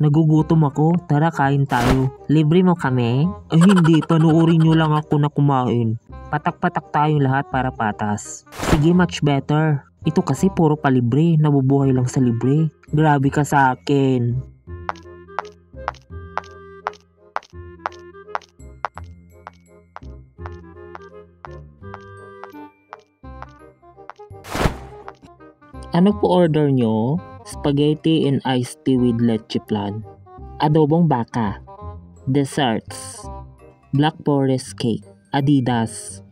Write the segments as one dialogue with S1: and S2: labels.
S1: Nagugutom ako. Tara, kain tayo. Libre mo kami? Ay hindi, panuorin nyo lang ako na kumain. Patak-patak tayong lahat para patas. Sige, much better. Ito kasi puro palibre, nabubuhay lang sa libre. Grabe ka sa akin. Ano po order nyo? Spaghetti and iced tea with leche flan. Adobong baka. Desserts. Black forest cake. Adidas.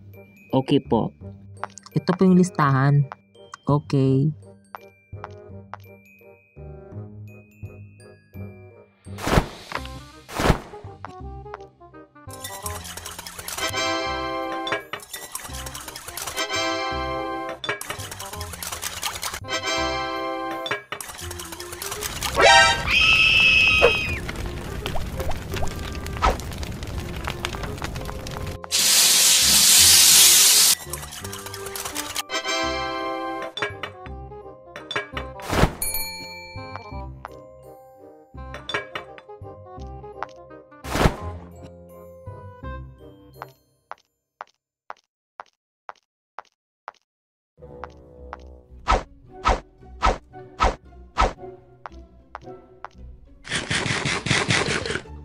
S1: Okay po. Ito po yung listahan. Okay.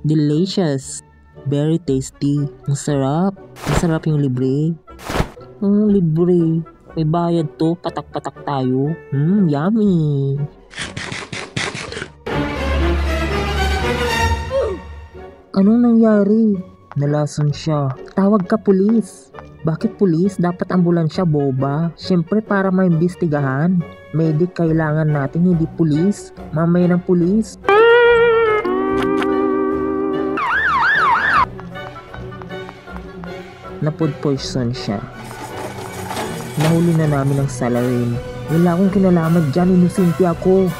S1: Delicious. Very tasty. Ang sarap. Ang sarap yung libre. Libre. May bayad to. Patak-patak tayo. Yummy. Anong nangyari? Nalason siya. Tawag ka pulis. Bakit pulis? Dapat ambulansya, boba. Siyempre para maimbestigahan. Medic kailangan natin, hindi pulis. Mamaya ng pulis. Na-food poison siya. Nahuli na namin ang salarin. Wala akong kinalaman dyan, inusinti ako.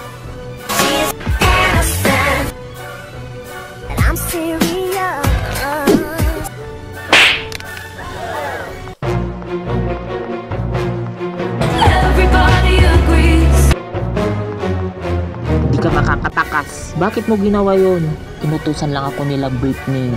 S1: Hindi ka makakatakas. Bakit mo ginawa yun? Inutusan lang ako nila Britney.